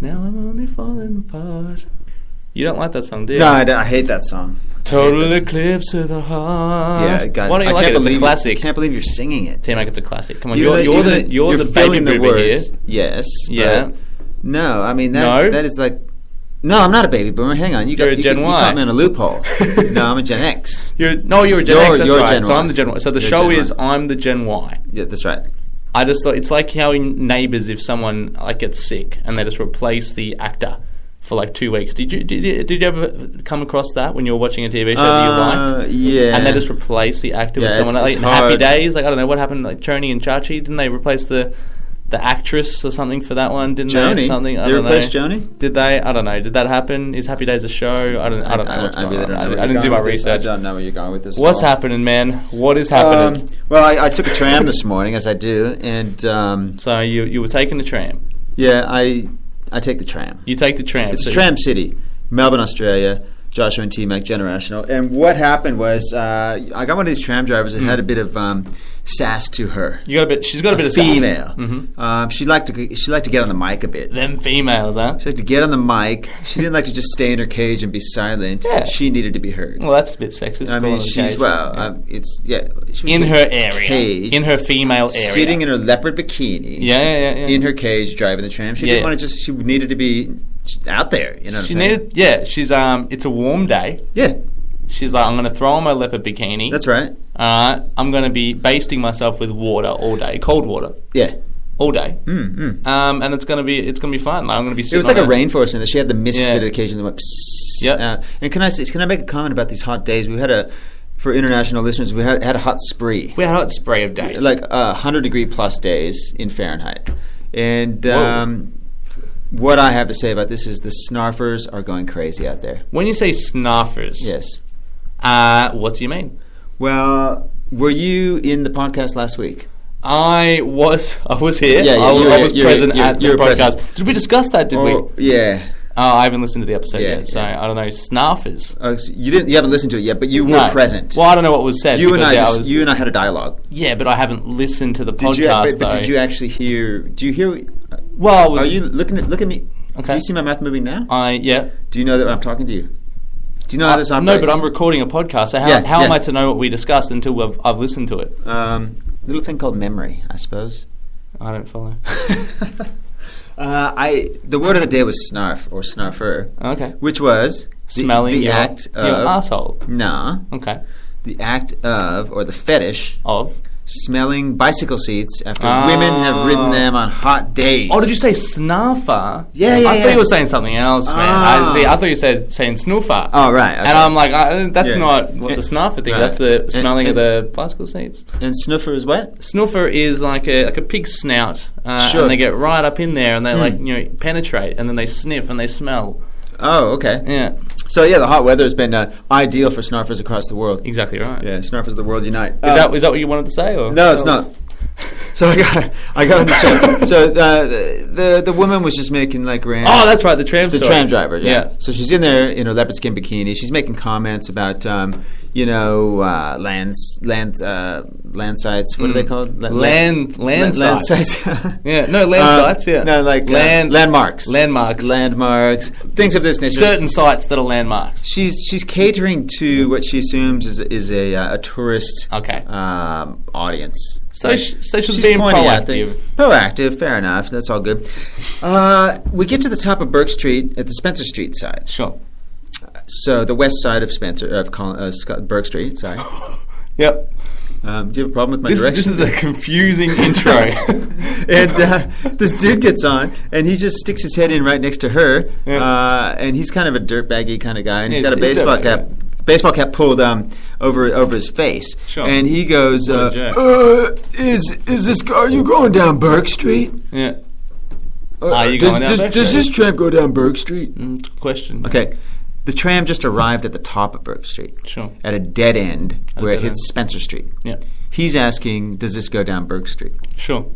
Now I'm only falling apart. You don't like that song, do you? No, I hate that song. Total eclipse of the heart. Yeah, God, why don't you like it? It's a classic. I can't believe you're singing it. T-Mac, it's a classic. Come on, You're you're the baby boomer here. Yes. Yeah. No, I mean that is like. No, I'm not a baby boomer. Hang on, you're a Gen Y. You caught me in a loophole. No, I'm a Gen X. You're a Gen X. That's right. Gen so Y. I'm the Gen Y. So the You're show Gen is Y. I'm the Gen Y. Yeah, that's right. I just thought it's like how in Neighbours, if someone like gets sick and they just replace the actor for like 2 weeks. Did you ever come across that when you were watching a TV show that you liked? Yeah. And they just replace the actor with someone like in Happy Days. Like I don't know what happened. Like Choni and Chachi, didn't they replace the actress or something for that one? Didn't Joni? they? Something. They replaced Joni? Did they? I don't know. Did that happen? Is Happy Days a show? I don't know what's going on. I didn't do my research. I don't know where you're going with this. What's happening, man? What is happening? Well, I took a tram this morning, as I do, and so you were taking the tram. Yeah, I take the tram. You take the tram. It's Tram City, Melbourne, Australia. Joshua and T-Mac, generational. And what happened was, I got one of these tram drivers that had a bit of sass to her. She's got a bit of female. Sass. Mm-hmm. She liked to get on the mic a bit. Them females, huh? She liked to get on the mic. She didn't like to just stay in her cage and be silent. Yeah. She needed to be heard. Well, that's a bit sexist. I mean, she was in her area, cage, in her female area, sitting in her leopard bikini. Yeah. In her cage, driving the tram. She didn't want to just. She needed to be out there. You know. She's it's a warm day. Yeah. She's like, I'm going to throw on my leopard bikini. That's right. I'm going to be basting myself with water all day, cold water. Yeah. All day. And it's going to be fun. Like, I'm going to be sitting. It was like a rainforest, and she had the mist that occasionally went. Yeah. And can I make a comment about these hot days? We had for international listeners, we had a hot spree. We had a hot spree of days, like 100-degree plus days in Fahrenheit, and. What I have to say about this is the snarfers are going crazy out there. When you say snarfers, yes, what do you mean? Well, were you in the podcast last week? I was here. Yeah, I was present at the podcast. Did we discuss that? Did we? Yeah. Oh, I haven't listened to the episode yet, so I don't know. Snarfers. Oh, so you haven't listened to it yet, but you were present. Well, I don't know what was said. You and I had a dialogue. Yeah, but I haven't listened to the podcast. But did you actually hear? Do you hear? Well, are you look at me? Okay. Do you see my mouth moving now? Yeah. Do you know that I'm talking to you? Do you know how this operates? No, but I'm recording a podcast. So how am I to know what we discussed until I've listened to it? Little thing called memory, I suppose. I don't follow. The word of the day was snarf or snarfer. Okay. Which was smelling the act of your asshole. No. Okay. The act of, or the fetish of, smelling bicycle seats after women have ridden them on hot days. Oh, did you say snuffer? Yeah. I thought you were saying something else, man. I thought you said saying snoofer. Oh, right. Okay. And I'm like, that's not what the snuffer thing. Right. That's the smelling of the bicycle seats. And snuffer is what? Snuffer is like a pig's snout, sure. And they get right up in there and they penetrate and then they sniff and they smell. Oh, okay. Yeah. So the hot weather has been ideal for snarfers across the world. Exactly right. Yeah, snarfers of the world unite. Is that what you wanted to say? Or? No, it's not. So I got on the show. So the woman was just making like random. Oh, that's right, the tram driver. Yeah. So she's in there in her leopard skin bikini. She's making comments about land sites. What are they called? Land sites. Yeah. No, land sites. Yeah. No, like landmarks. Landmarks. Things of this nature. Certain sites that are landmarks. She's catering to what she assumes is a tourist audience. So she's being proactive. Proactive, fair enough. That's all good. We get to the top of Burke Street at the Spencer Street side. Sure. So the west side of Burke Street. Sorry. Yep. Do you have a problem with my direction? This is a confusing intro. And this dude gets on, and he just sticks his head in right next to her. Yeah. And he's kind of a dirtbaggy kind of guy, and he's got a baseball cap. Baseball cap pulled over his face, sure. And he goes, "Is this? Are you going down Burke Street? Yeah. Are you going down Burke Street? Does this tram go down Burke Street? Question. Okay, the tram just arrived at the top of Burke Street, sure, at a dead end where it hits Spencer Street. Yeah. He's asking, "Does this go down Burke Street?" Sure.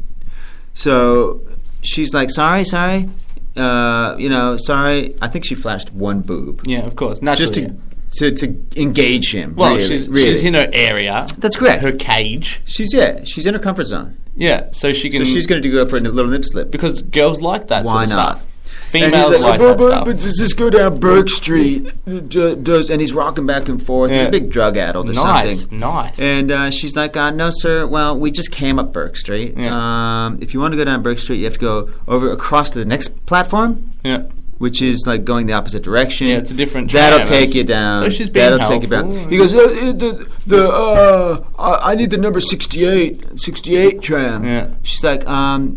So she's like, "Sorry." Sorry. I think she flashed one boob. Yeah, of course. Naturally. Just to engage him. Well, she's in her area. That's correct. Her cage. She's in her comfort zone. Yeah, so she can. So she's going to go for a little nip slip because girls like that sort of stuff. Females and he's like like, that stuff. but does this go down Burke Street? And he's rocking back and forth. He's a big drug addled or something. Nice. And she's like, no, sir. Well, we just came up Burke Street. Yeah. If you want to go down Burke Street, you have to go over across to the next platform. Yeah. Which is like going the opposite direction. Yeah, it's a different tram. That'll take you down. So she's being helpful. Take you down. He goes, I need the number 68 tram. Yeah. She's like,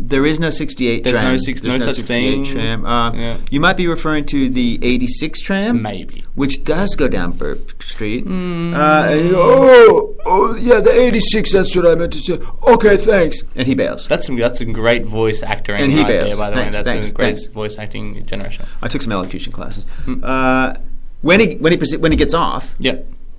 there is no 68 There's tram. no There's no such 68 thing. tram. You might be referring to the 86 tram. Maybe. Which does go down Burke Street. And he goes, yeah, the 86, that's what I meant to say. Okay, thanks. And he bails. That's a great voice acting and he right bails. there, by the way. That's a great thanks. voice acting generation. I took some elocution classes. When he gets off,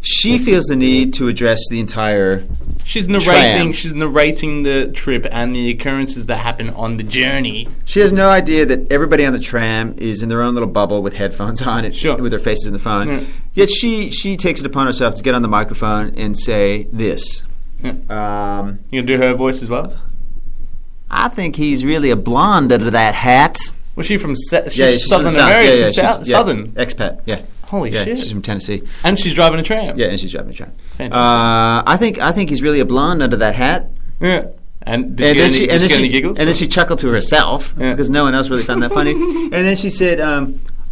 she feels the need to address the entire. She's narrating the trip and the occurrences that happen on the journey. She has no idea that everybody on the tram is in their own little bubble with headphones on it, with their faces in the phone. Yeah. Yet she takes it upon herself to get on the microphone and say this. Yeah. You gonna do her voice as well? I think he's really a blonde under that hat. Was she from Southern America? America? She's Southern. Expat, Holy shit. She's from Tennessee. And she's driving a tram. Yeah, and she's driving a tram. Fantastic. I think he's really a blonde under that hat. Yeah. And did she get any giggles? And then she chuckled to herself because no one else really found that funny. And then she said,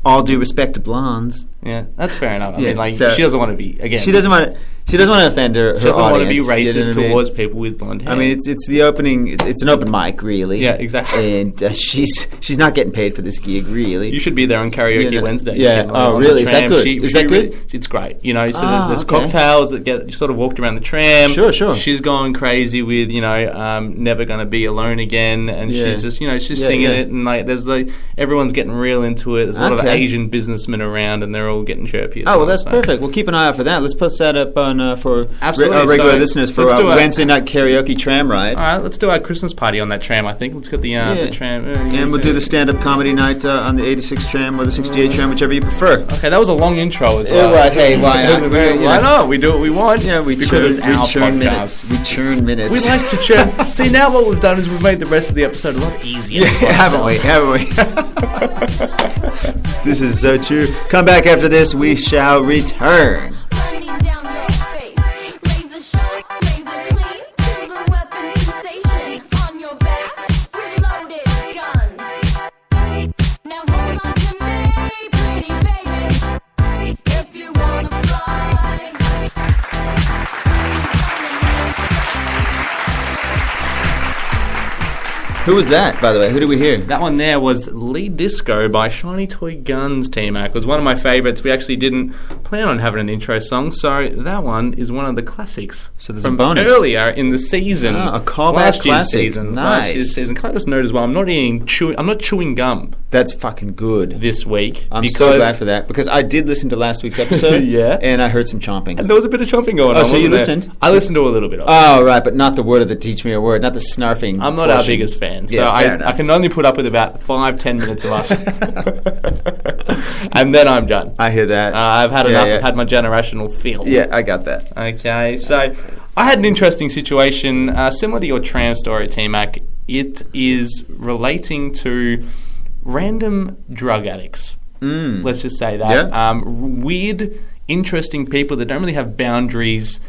all due respect to blondes. Yeah, that's fair enough. I mean, she doesn't want to be, again. She doesn't want to offend her She doesn't audience, want to be racist towards I mean? people with blonde hair. I mean, it's the opening. It's an open mic, really. Yeah, exactly. And she's not getting paid for this gig, really. You should be there on Karaoke Wednesday. Yeah. Oh, really? Is that good? Is that good? It's great. You know, so there's cocktails that get sort of walked around the tram. Sure. She's going crazy with never gonna be alone again, and she's just she's singing it, and there's everyone's getting real into it. There's a lot of Asian businessmen around, and they're all getting chirpy. Oh, well, that's perfect. We'll keep an eye out for that. Let's post that up on for our regular listeners for Wednesday night karaoke tram ride. All right, let's do our Christmas party on that tram. I think let's get the tram, and we'll do the stand-up comedy night on the 86 tram or the 68 tram, whichever you prefer. Okay, that was a long intro as well. It was. Hey, why not? Why not? We do what we want. Yeah, we churn minutes. We churn minutes. We like to churn. See, now what we've done is we've made the rest of the episode a lot easier. Yeah, haven't we? This is so true. Come back after this. We shall return. Who was that, by the way? Who did we hear? That one there was Lead Disco by Shiny Toy Guns, T-Mac. It was one of my favourites. We actually didn't plan on having an intro song, so that one is one of the classics. So there's a bonus. Earlier in the season. A callback classic. Nice. Last year's season. Can I just note as well, I'm not chewing gum. That's fucking good. This week. I'm so glad for that, because I did listen to last week's episode, and I heard some chomping. And there was a bit of chomping going on. Oh, so you listened? I listened to a little bit of it. Oh, right, but not the word of the teach me a word, not the snarfing I'm not our biggest fan, so I can only put up with about 5-10 minutes of us. And then I'm done. I hear that. I've had enough. I've had my generational fill. Yeah, I got that. Okay, so I had an interesting situation, similar to your tram story, T-Mac. It is relating to random drug addicts. Let's just say that. Yeah. Weird, interesting people that don't really have boundaries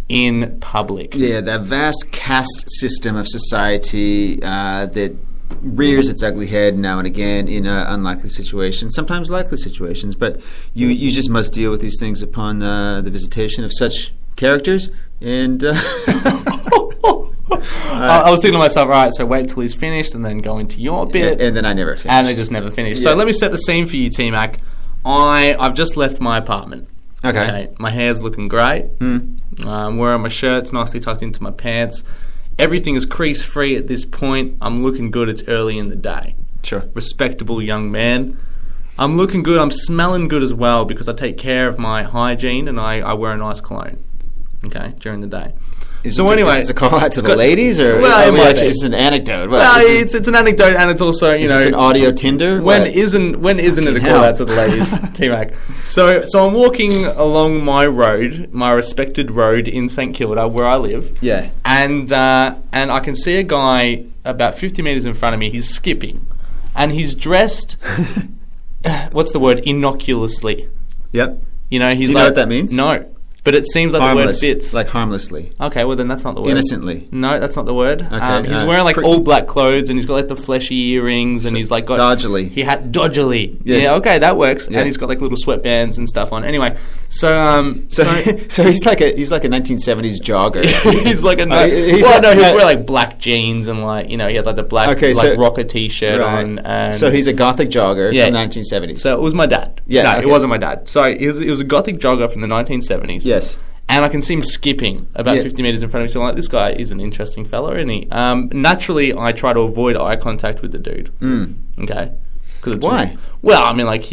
in public. Yeah, that vast caste system of society that rears its ugly head now and again in unlikely situations, sometimes likely situations, but you just must deal with these things upon the visitation of such characters. And I was thinking to myself, right, so wait till he's finished and then go into your bit. And then I never finished. And I just never finished. Yeah. So let me set the scene for you, T-Mac. I've just left my apartment. Okay. My hair's looking great. I'm wearing my shirt. It's nicely tucked into my pants. Everything is crease-free at this point. I'm looking good. It's early in the day. Sure. Respectable young man. I'm looking good. I'm smelling good as well because I take care of my hygiene and I wear a nice cologne. Okay, during the day. Is this a call out to the ladies, or it's an anecdote? It's an anecdote, and it's also is this an audio Tinder. When isn't it a call out to the ladies, T-Mac? So I'm walking along my road, my respected road in St Kilda, where I live. Yeah, and I can see a guy about 50 meters in front of me. He's skipping, and he's dressed what's the word? Innocuously. Yep. You know, he's Do you know what that means? No. But it seems like Harmless, the word fits. like harmlessly. Okay, well then that's not the word. Innocently. No, that's not the word. Okay, he's wearing like all black clothes, and he's got like the fleshy earrings, and he's like got dodgily. He had dodgily. Yes. Yeah, okay, that works. Yeah. And he's got like little sweatbands and stuff on. Anyway, so he's like a 1970s jogger. he's like a he was wearing like black jeans and like he had like the black rocker t-shirt on. And so he's a gothic jogger from the 1970s. So it was my dad. Yeah, no, it wasn't my dad. So it was a gothic jogger from the 1970s. Yes. And I can see him skipping about 50 metres in front of me. So I'm like, this guy is an interesting fella, isn't he? Naturally, I try to avoid eye contact with the dude. Okay? Why? Well, I mean, like,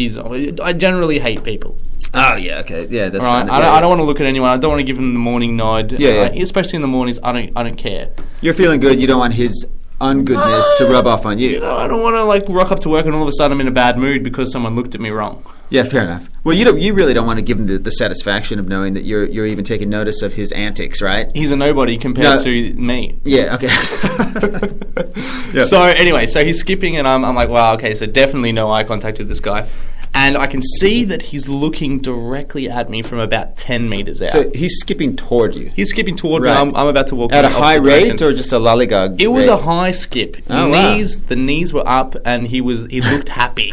I generally hate people. Oh, yeah, okay. Yeah, that's right. I don't want to look at anyone. I don't want to give him the morning nod. Yeah. Especially in the mornings, I don't care. You're feeling good. You don't want his ungoodness to rub off on you. I don't want to, like, rock up to work and all of a sudden I'm in a bad mood because someone looked at me wrong. Yeah, fair enough. Well, you really don't want to give him the satisfaction of knowing that you're even taking notice of his antics, right? He's a nobody compared to me. Yeah, okay. Yep. So anyway, so he's skipping and I'm like, wow, okay, so definitely no eye contact with this guy. And I can see that he's looking directly at me from about 10 metres out. So he's skipping toward you? He's skipping toward me. I'm about to walk at a high rate or just a lollygag? It was a high skip. The The knees were up and he looked happy.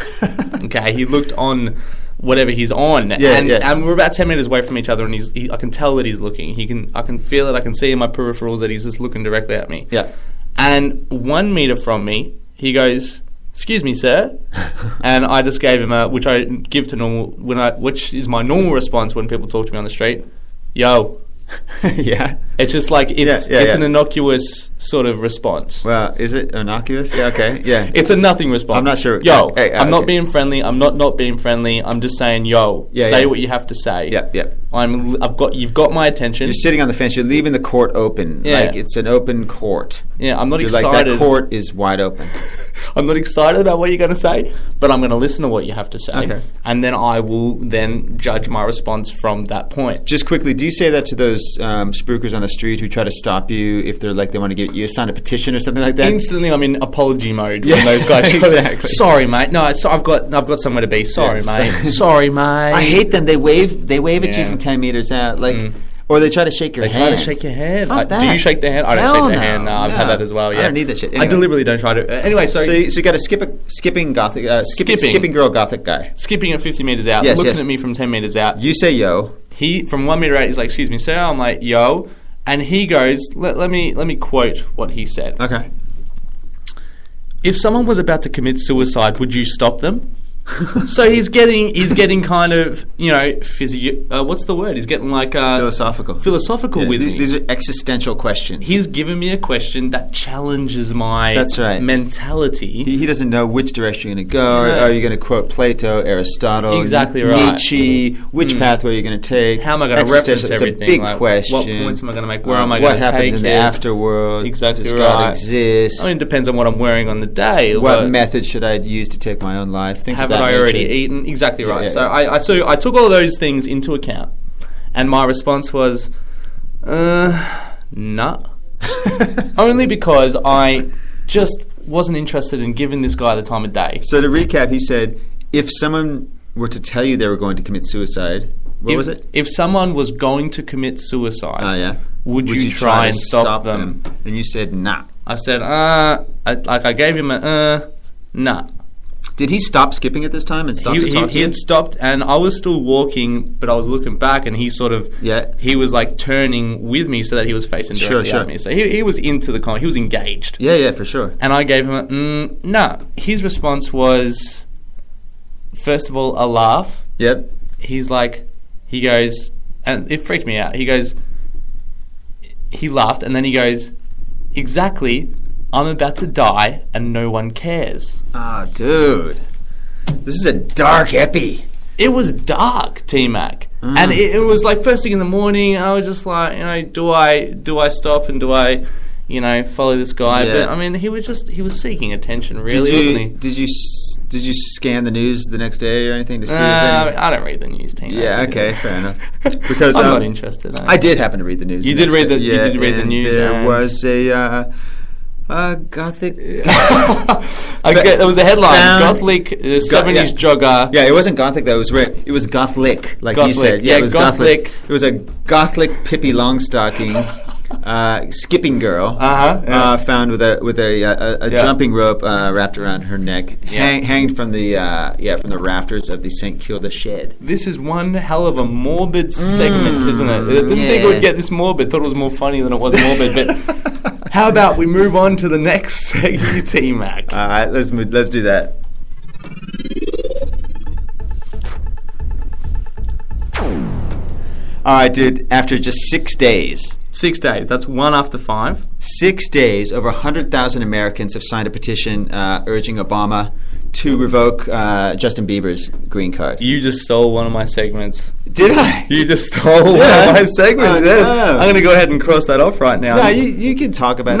Okay, he looked on whatever he's on. And we're about 10 metres away from each other and I can tell that he's looking. I can feel it. I can see in my peripherals that he's just looking directly at me. Yeah. And 1 metre from me, he goes, "Excuse me, sir," and I just gave him which I give to which is my normal response when people talk to me on the street. Yo. Yeah. It's just like it's an innocuous sort of response. Well, is it innocuous? Yeah, okay. Yeah. It's a nothing response. I'm not sure. Yo, I'm not being friendly. I'm not being friendly. I'm just saying, yo, say what you have to say. Yep. You've got my attention. You're sitting on the fence. You're leaving the court open. Yeah. Like it's an open court. Yeah, I'm not excited. Like that court is wide open. I'm not excited about what you're going to say, but I'm going to listen to what you have to say. Okay. And then I will then judge my response from that point. Just quickly, do you say that to those spookers on the street who try to stop you if they're like they want to get you sign a petition or something like that? Instantly, I'm in apology mode when those guys exactly. Sorry, mate. No, I've got somewhere to be. Sorry, mate. Sorry, mate. I hate them. They wave at you from 10 meters out, like. Or they try to shake your hand. They try to shake your hand. Do you shake their hand? I don't shake their hand. No, I've had that as well. Yeah. I don't need that shit. Anyway. I deliberately don't try to. Anyway, so you got a skipping girl gothic guy. Skipping at 50 meters out, looking at me from 10 meters out. You say yo. He from 1 meter out. He's like, "Excuse me, sir." I'm like, "Yo," and he goes, "Let me quote what he said." Okay. If someone was about to commit suicide, would you stop them? So he's getting kind of, what's the word? He's getting like philosophical with me. These are existential questions. He's given me a question that challenges my mentality. He doesn't know which direction you're going to go. Yeah. Are you going to quote Plato, Aristotle, exactly right. Nietzsche? Which pathway are you going to take? How am I going to reference everything? It's a big question. What points am I going to make? Where am I going to take it? What happens in the afterworld? Exactly Does right. God exist? I mean, it depends on what I'm wearing on the day. What method should I use to take my own life? Things Haven't I already eaten? Exactly right. Yeah. So I took all of those things into account, and my response was, nah. Only because I just wasn't interested in giving this guy the time of day. So to recap, he said, if someone were to tell you they were going to commit suicide, what was it? If someone was going to commit suicide, would you try and stop them? And you said, nah. I said, I gave him a, nah. Did he stop skipping at this time and stop to talk to you? He had stopped, and I was still walking, but I was looking back, and he sort of he was like turning with me so that he was facing directly at me. So he was into the he was engaged. Yeah, for sure. And I gave him a nah. His response was, first of all, a laugh. Yep. He goes, and it freaked me out. He laughed, and then he goes, exactly. I'm about to die and no one cares. Ah, dude. This is a dark epi. It was dark, T-Mac. And it was like first thing in the morning. I was just like, do I stop and do I, follow this guy? Yeah. But I mean, he was seeking attention, really, wasn't he? Did you scan the news the next day or anything to see? I don't read the news, T-Mac. Yeah, okay, fair enough. Because I'm not interested. I did happen to read the news. You did read the news. There was Gothic. There was a headline. Gothic 70s jogger. Yeah, it wasn't Gothic though. It was Gothlick, like you said. Yeah, it was Gothlick. It was a Gothlick Pippi Longstocking. Skipping girl found with a jumping rope wrapped around her neck, hanging from the rafters of the St. Kilda shed. This is one hell of a morbid segment, isn't it? I didn't think it would get this morbid. Thought it was more funny than it was morbid. But how about we move on to the next segment, T-Mac? All right, let's do that. All right, dude. After just 6 days. 6 days. That's 1 after 5. 6 days, over 100,000 Americans have signed a petition urging Obama to revoke Justin Bieber's green card. You just stole one of my segments. Did I? You just stole one of my segments. Yes. No. I'm going to go ahead and cross that off right now. No, you can talk about it.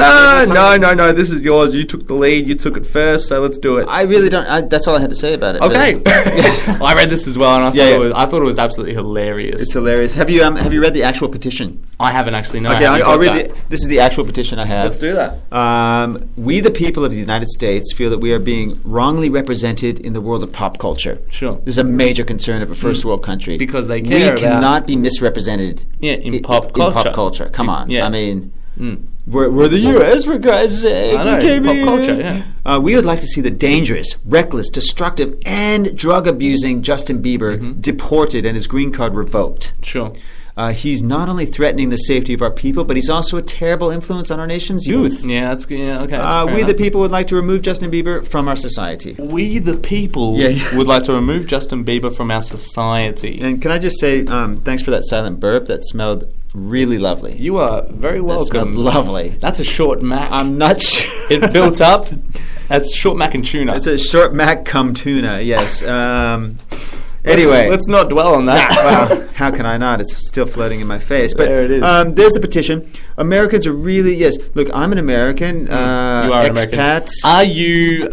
No. This is yours. You took the lead. You took it first, so let's do it. I really don't. That's all I had to say about it. Okay. Really. I read this as well, and I thought it was absolutely hilarious. It's hilarious. Have you read the actual petition? I haven't actually. No. Okay, I'll read this is the actual petition I have. Let's do that. We, the people of the United States, feel that we are being wrongly represented in the world of pop culture. Sure. This is a major concern of a first world country. Because they care We cannot be misrepresented in pop culture. In pop culture. Come on. Yeah. I mean, we're the U.S., for God's sake. I know, pop culture, yeah. We would like to see the dangerous, reckless, destructive, and drug-abusing Justin Bieber deported and his green card revoked. Sure. He's not only threatening the safety of our people, but he's also a terrible influence on our nation's youth. Yeah, that's good. Yeah, okay. We, the people, would like to remove Justin Bieber from our society. We, the people, would like to remove Justin Bieber from our society. And can I just say, thanks for that silent burp. That smelled really lovely. You are very welcome. That smelled lovely. That's a short mac. I'm not sure. It built up. That's short mac and tuna. It's a short mac cum tuna, yes. Anyway, let's not dwell on that. Well, how can I not? It's still floating in my face. But there it is. There's a petition. Americans are really Look, I'm an American. You are an expat. American. Are you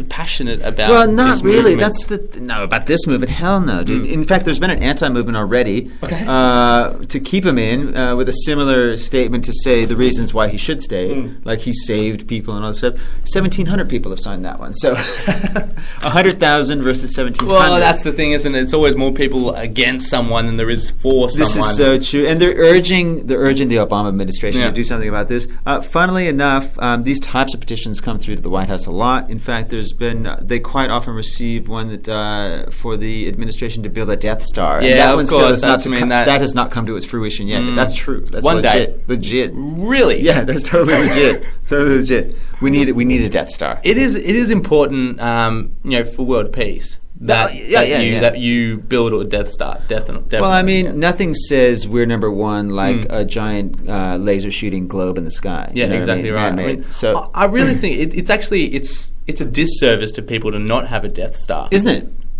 passionate about? Well, not this really. movement? No, about this movement. Hell no, dude. In fact, there's been an anti-movement already to keep him in with a similar statement to say the reasons why he should stay, like he saved people and all this stuff. 1,700 people have signed that one. So 100,000 versus 1,700. Well, that's the thing, isn't it? It's always more people against someone than there is for someone. This is so true, and they're urging the Obama administration to do something about this. Funnily enough, these types of petitions come through to the White House a lot. In fact, they quite often receive one that for the administration to build a Death Star. Yeah, of course. That has not come to its fruition yet. That's true. That's one legit. day. Legit. Really? Yeah, that's totally legit. Totally legit. We need a Death Star. It is important, for world peace. That you build a Death Star. Definitely. Well, I mean, nothing says we're number one like a giant laser shooting globe in the sky. Yeah, exactly right. So I really think it's a disservice to people to not have a Death Star. Isn't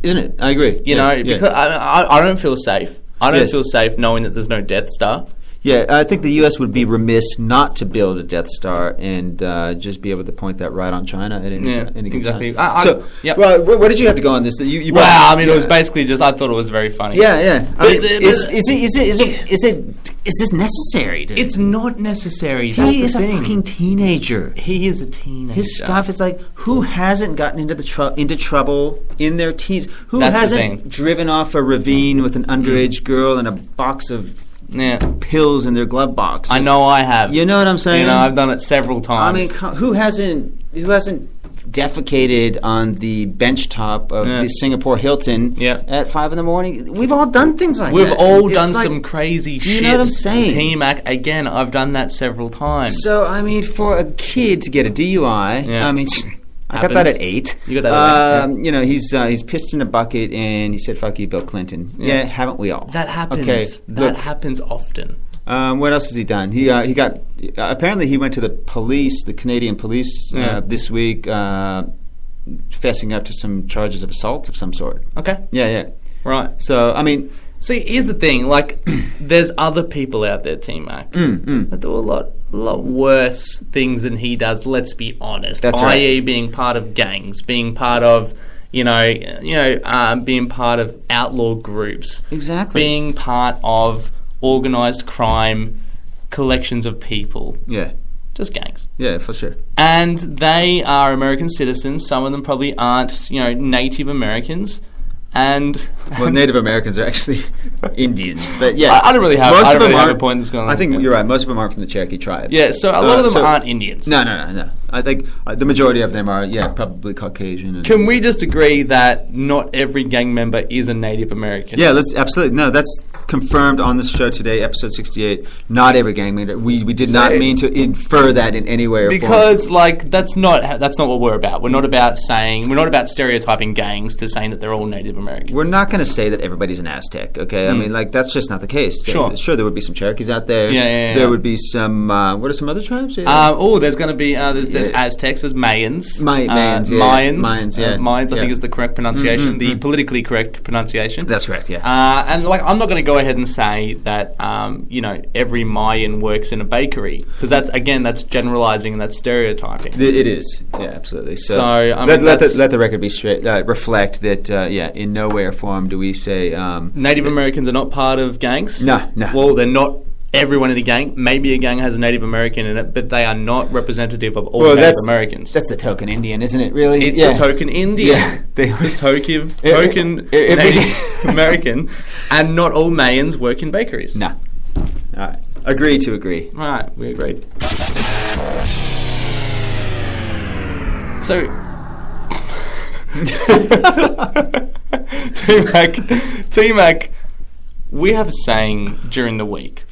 it? I agree. Because I don't feel safe. I don't feel safe knowing that there's no Death Star. Yeah, I think the U.S. would be remiss not to build a Death Star and just be able to point that right on China at any exactly. Time. Well, what did you have to go on this? It was basically just I thought it was very funny. Yeah. Is this necessary? Dude? It's not necessary. He is a fucking teenager. He is a teenager. His stuff is like, who hasn't gotten into trouble in their teens? Who hasn't driven off a ravine with an underage girl and a box of pills in their glove box? I know I have. You know what I'm saying? I've done it several times. I mean, who hasn't defecated on the bench top of the Singapore Hilton at 5 a.m? We've all done things like that. We've all done some crazy shit. Do you know what I'm saying? T-Mac, again, I've done that several times. So, I mean, for a kid to get a DUI, I mean... I got that at 8. You got that at 8. He's pissed in a bucket and he said, "Fuck you, Bill Clinton." Yeah, haven't we all? That happens. Okay, that happens often. What else has he done? He got apparently he went to the police, the Canadian police, this week, fessing up to some charges of assault of some sort. Okay. Yeah. Right. So I mean, see, here's the thing. Like, there's other people out there, T-Mac, that do a lot worse things than he does. Let's be honest. That's i.e., being part of gangs, being part of, being part of outlaw groups. Exactly. Being part of organised crime collections of people. Yeah. Just gangs. Yeah, for sure. And they are American citizens. Some of them probably aren't, Native Americans. And Native Americans are actually Indians, but yeah, I don't really have. I don't really have a point that's going on. I think you're right. Most of them aren't from the Cherokee tribe. Yeah, so a lot of them aren't Indians. No. I think the majority of them are, probably Caucasian. Can we just agree that not every gang member is a Native American? Yeah, absolutely. No, that's confirmed on this show today, episode 68. Not every gang member. We did not mean to infer that in any way or form. Because that's not what we're about. We're not about stereotyping gangs to saying that they're all Native Americans. We're not going to say that everybody's an Aztec, okay? I mean, that's just not the case. Sure, there would be some Cherokees out there. Yeah. There would be some, what are some other tribes? There's going to be, there's Aztecs, there's Mayans. Mayans, Mayans, I think is the correct pronunciation, the politically correct pronunciation. That's correct, yeah. And I'm not going to go ahead and say that, every Mayan works in a bakery, because that's generalizing and that's stereotyping. It is, yeah, absolutely. So let the record be straight, reflect that, in no way or form do we say Native Americans are not part of gangs. No. Well, they're not everyone in a gang. Maybe a gang has a Native American in it, but they are not representative of all Native Americans. That's the token Indian, isn't it? Really, it's the token Indian. Yeah, this token Native American, and not all Mayans work in bakeries. No. All right. Agree to agree. All right, we agreed. So. T-Mac, we have a saying during the week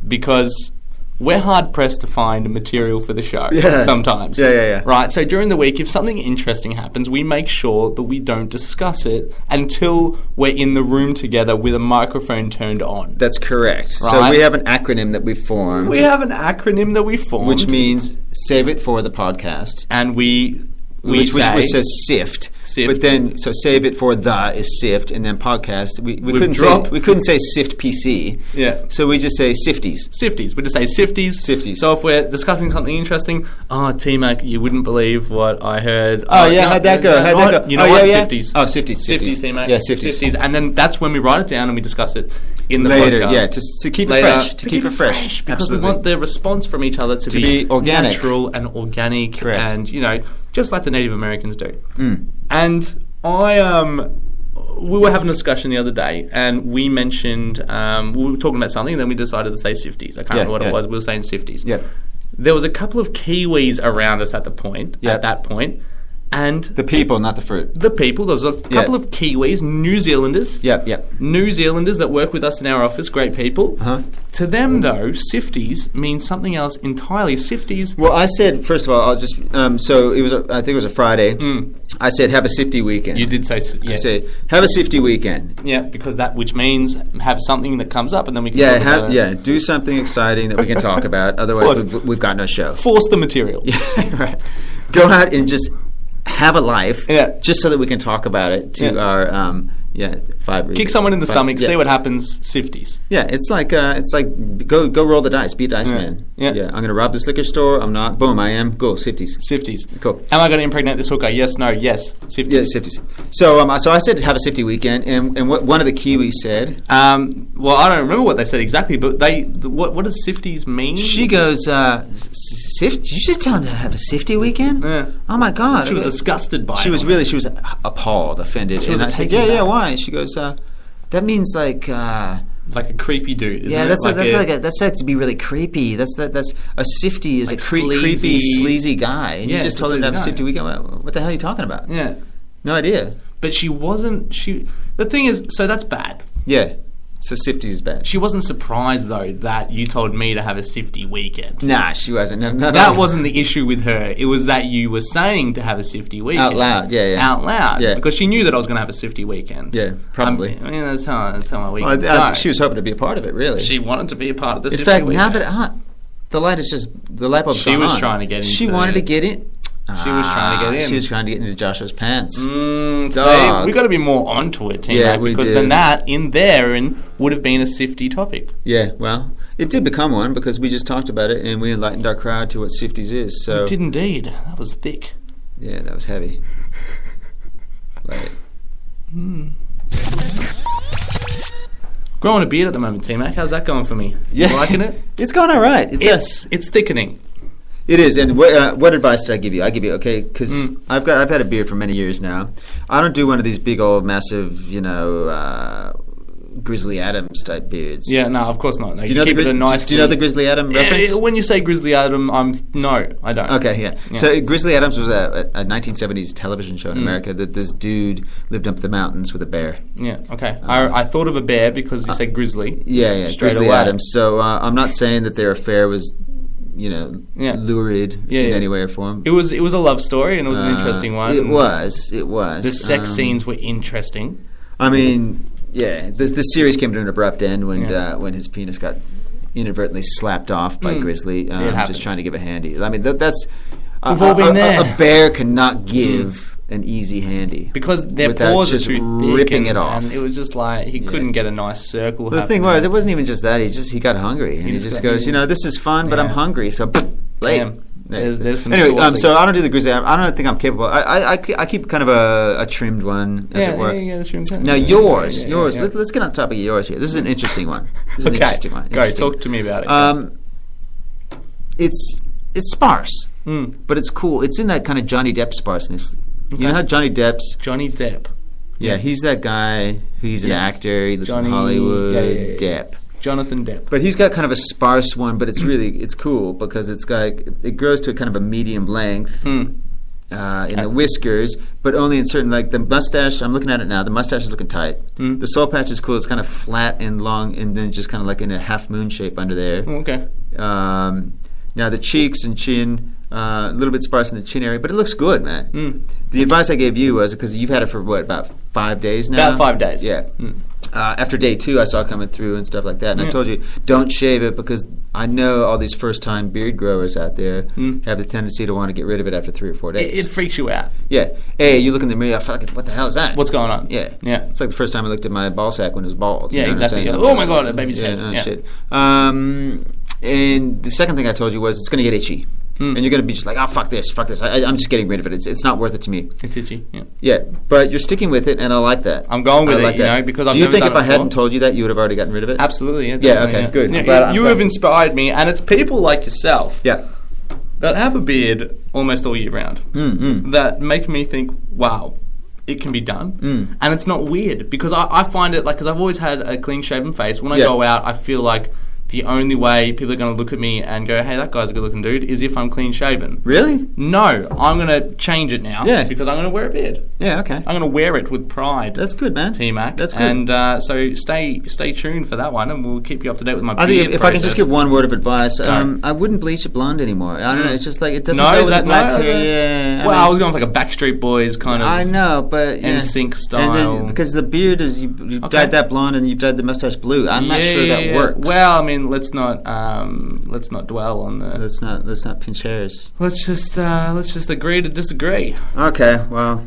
because we're hard pressed to find material for the show sometimes. Yeah. Right, so during the week, if something interesting happens, we make sure that we don't discuss it until we're in the room together with a microphone turned on. That's correct. Right? So we have an acronym that we formed. Which means save it for the podcast. And which says sift. But then, so save it for the is sift, and then podcast. We couldn't say sift PC. Yeah. So we just say sifties. We just say sifties. So if we're discussing something interesting, T-Mac, you wouldn't believe what I heard. How'd that go? You know what? Sifties. Oh, sifties. Sifties, T-Mac. Yeah, sifties. And then that's when we write it down and we discuss it in the later, podcast. Yeah, to keep it fresh. To keep it fresh. Because Absolutely. we want the response from each other to be organic. Natural and organic. Correct. And, just like the Native Americans do. Mm. And we were having a discussion the other day, and we mentioned, we were talking about something, and then we decided to say sifties. I can't remember what it was. We were saying sifties. Yeah. There was a couple of Kiwis around us at that point, and the people, not the fruit. The people. There was a couple of Kiwis, New Zealanders. Yep. New Zealanders that work with us in our office, great people. Uh-huh. To them, though, sifties means something else entirely. Sifties. Well, I said, first of all, I'll just, so it was, I think it was a Friday. I said, have a sifty weekend. You did say, I said, have a sifty weekend. Yeah, because which means have something that comes up and then we can talk about it. Do something exciting that we can talk about. Otherwise, we've got no show. Force the material. Yeah, right. Go out and just have a life, just so that we can talk about it to our 5 kick someone in the stomach, see what happens. Sifties. Yeah, it's like go roll the dice, be a dice man. Yeah, I'm going to rob this liquor store. I'm not. Boom, I am. Go sifties. Cool. Am I going to impregnate this hooker? Yes. No. Yes. Sifties. Yeah, sifties. So I said have a sifty weekend, and what one of the Kiwis said. Well, I don't remember what they said exactly, but what does sifties mean? She goes, sift. You just tell them to have a sifty weekend? Yeah. Oh my God. She was disgusted by it. She was appalled, offended. She was I said, yeah. Why? And she goes, that means like a creepy dude. Isn't it? That's like to be really creepy. That's a sifty is like a creepy, sleazy guy. And you just told her to have a sifty weekend. What the hell are you talking about? Yeah, no idea. But she wasn't. The thing is, so that's bad. Yeah. So sifty is bad. She wasn't surprised though that you told me to have a sifty weekend. Nah, she wasn't. No. That wasn't the issue with her. It was that you were saying to have a sifty weekend out loud. Yeah. Out loud. Yeah. Because she knew that I was going to have a sifty weekend. Yeah, probably. I mean, that's how my weekend. I think she was hoping to be a part of it. Really, she wanted to be a part of the. In fact, now that the light bulb's she was trying to get in. She wanted to get in. She was trying to get in. She was trying to get into Joshua's pants. See, we got to be more onto it, T-Mac, because then that in there would have been a sifty topic. Yeah, well, it did become one because we just talked about it and we enlightened our crowd to what sifties is. So it did indeed. That was thick. Yeah, that was heavy. Growing a beard at the moment, T-Mac. How's that going for me? Yeah. You liking it? It's going all right. It's thickening. It is, and what advice did I give you? I give you, okay, because I've had a beard for many years now. I don't do one of these big old massive, Grizzly Adams type beards. Yeah, no, of course not. No, do you know the Grizzly Adam reference? When you say Grizzly Adam, no, I don't. Okay, yeah. So Grizzly Adams was a 1970s television show in America that this dude lived up the mountains with a bear. Yeah, okay. I thought of a bear because you said grizzly. Yeah, Grizzly Adams. So I'm not saying that their affair was lurid in any way or form. It was a love story, and it was an interesting one. It was. The sex scenes were interesting. I mean, the series came to an abrupt end when his penis got inadvertently slapped off by Grizzly, just trying to give a handy. I mean, that's we've all been there. A bear cannot give an easy handy because their paws are too thick, ripping it off. And it was just like he couldn't get a nice circle. The thing was, it wasn't even just that. He got hungry, and he just goes, this is fun, but I'm hungry, so late. There's some anyway, so I don't do the Grizzly. I don't think I'm capable. I keep kind of a trimmed one, as it were. The trimmed one. Now yours. Let's get on topic of yours here. This is an interesting one. Go talk to me about it. It's sparse, but it's cool. It's in that kind of Johnny Depp sparseness. Okay. You know how Johnny Depp? Yeah, he's that guy. He's an actor. He lives in Hollywood. Depp. Jonathan Depp. But he's got kind of a sparse one, but it's cool because it grows to a kind of a medium length in the whiskers, but only in certain, like the mustache. I'm looking at it now. The mustache is looking tight. The soul patch is cool. It's kind of flat and long, and then just kind of like in a half moon shape under there. Okay. Now the cheeks and chin. A little bit sparse in the chin area, but it looks good, man. The advice I gave you was, because you've had it for about 5 days now? About 5 days. Yeah. After day 2, I saw coming through and stuff like that. And I told you, don't shave it, because I know all these first-time beard growers out there have the tendency to want to get rid of it after 3 or 4 days. It freaks you out. Yeah. Hey, you look in the mirror, what the hell is that? What's going on? Yeah. It's like the first time I looked at my ball sack when it was bald. Yeah, exactly. Oh, my God, a baby's head. Shit. And the second thing I told you was it's going to get itchy. And you're going to be just like, fuck this. I'm just getting rid of it. It's not worth it to me. It's itchy, Yeah, but you're sticking with it, and I like that. I'm going with it, because I've Do you think if I before? hadn't told you that, you would have already gotten rid of it? Absolutely, yeah. Okay, good. You have inspired me, and it's people like yourself that have a beard almost all year round that make me think, wow, it can be done. And it's not weird, because I find it, because I've always had a clean-shaven face. When I go out, I feel like the only way people are going to look at me and go, hey, that guy's a good-looking dude, is if I'm clean-shaven. Really? No, I'm going to change it now because I'm going to wear a beard. Yeah, okay. I'm going to wear it with pride. That's good, man. T-Mac. That's good. And so stay tuned for that one, and we'll keep you up to date with my beard process. If I can just give one word of advice, I wouldn't bleach it blonde anymore. I don't know, it's just like, it doesn't go with the black hair. Yeah. I was going for like a Backstreet Boys kind of... I know, but... NSYNC style. Because the beard is... You dyed that blonde and you dyed the mustache blue. I'm not sure that works. Well, I mean, let's not dwell on the... Let's not pinch hairs. Let's just agree to disagree. Okay, well,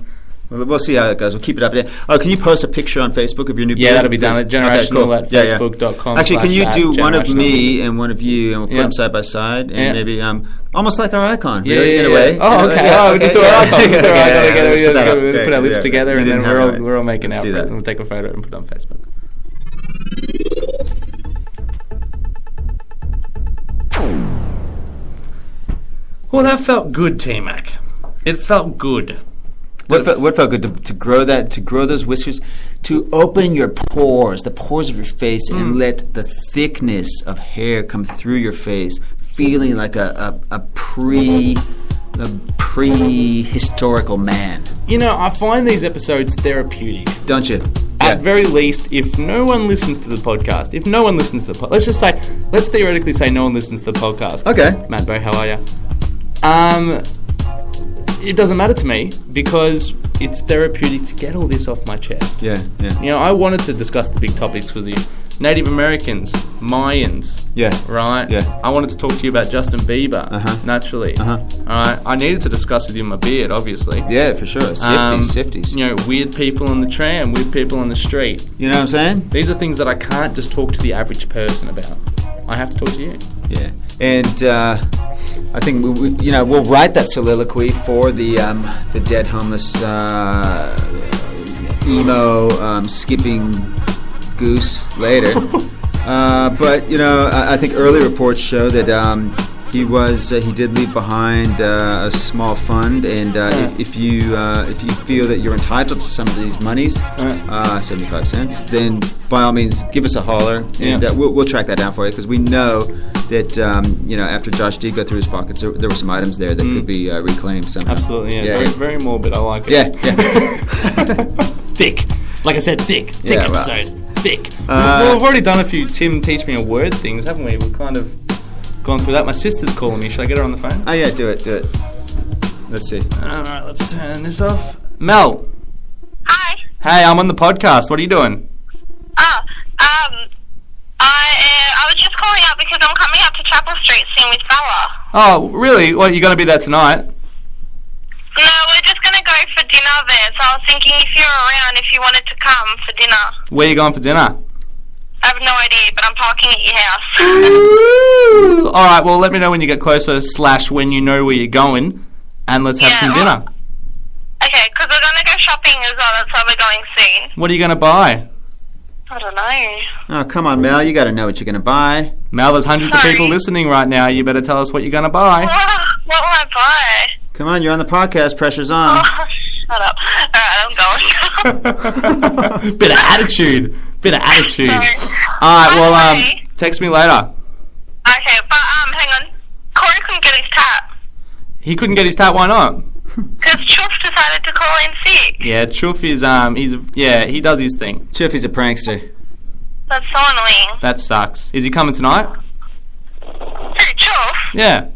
we'll see how it goes. We'll keep it up to date. Oh, can you post a picture on Facebook of your new beard? Yeah, that'll be done at generational at facebook.com. Actually, can you do one of me and one of you, and we'll put them side by side, and maybe almost like our icon. In a way. Oh, okay. We'll just do our icon. We'll put our lips together, and then we're all making out. We'll take a photo and put it on Facebook. Well, that felt good, T-Mac. It felt good. What felt good? To grow those whiskers, to open your pores, the pores of your face, and let the thickness of hair come through your face, feeling like a prehistorical man. I find these episodes therapeutic. Don't you? At very least, if no one listens to the podcast, let's theoretically say no one listens to the podcast. Okay. Matt Bo, how are you? It doesn't matter to me because it's therapeutic to get all this off my chest. Yeah. I wanted to discuss the big topics with you. Native Americans, Mayans. Yeah. Right? Yeah. I wanted to talk to you about Justin Bieber, naturally. All right. I needed to discuss with you my beard, obviously. Yeah, for sure. Sifties. Weird people on the tram, weird people on the street. You know what I'm saying? These are things that I can't just talk to the average person about. I have to talk to you. Yeah. And I think we'll write that soliloquy for the dead homeless emo skipping goose later. But I think early reports show that He did leave behind a small fund, and if you feel that you're entitled to some of these monies, 75 cents, then by all means give us a holler, and we'll track that down for you, because we know that after Josh did go through his pockets, there were some items there that could be reclaimed somehow. Absolutely, very, very morbid. I like it. Yeah. Thick. Like I said, thick episode. Well, thick. We've already done a few Tim Teach Me a Word things, haven't we? We've kind of gone through that. My sister's calling me. Should I get her on the phone? Oh, yeah, do it. Let's see. Alright, let's turn this off. Mel. Hi. Hey, I'm on the podcast. What are you doing? I was just calling out because I'm coming up to Chapel Street soon with Bella. Oh, really? What, you going to be there tonight? No, we're just going to go for dinner there, so I was thinking if you're around, if you wanted to come for dinner. Where are you going for dinner? I have no idea, but I'm parking at your house. Alright, well, let me know when you get closer, / when you know where you're going, and let's have some dinner. Okay, because we're going to go shopping as well, that's why we're going soon. What are you going to buy? I don't know. Oh, come on, Mel, you got to know what you're going to buy. Mel, there's hundreds of people listening right now. You better tell us what you're going to buy. What will I buy? Come on, you're on the podcast. Pressure's on. Oh, shut up. Alright, I'm going. Bit of attitude. Sorry. Alright, well, text me later. Okay, but hang on. Corey couldn't get his tap. He couldn't get his tap, why not? Because Chuff decided to call in sick. Yeah, Chuff is, he does his thing. Chuffy's a prankster. That's so annoying. That sucks. Is he coming tonight? Who, Chuff? Yeah.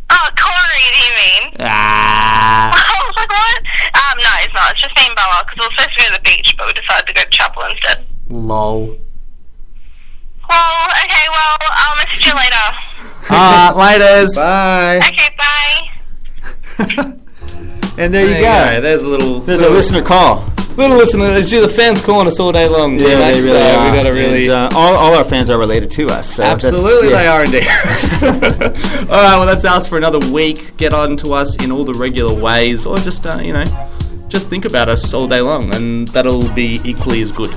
Oh, Corey, do you mean? Ah. I was like, what? No, it's not. It's just me and Bella, because we were supposed to go to the beach, but we decided to go to Chapel instead. Lol. Well, okay, I'll message you later. Laters. Bye. Okay, bye. And there you go. There's a listener call. Little listener. The fans calling us all day long. Yeah, they really are. We got to really. And, all our fans are related to us. So absolutely, they are indeed. All right, well, that's ours for another week. Get on to us in all the regular ways, or just just think about us all day long, and that'll be equally as good.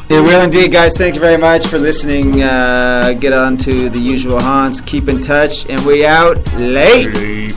It will indeed, guys. Thank you very much for listening. Get on to the usual haunts. Keep in touch, and we out late.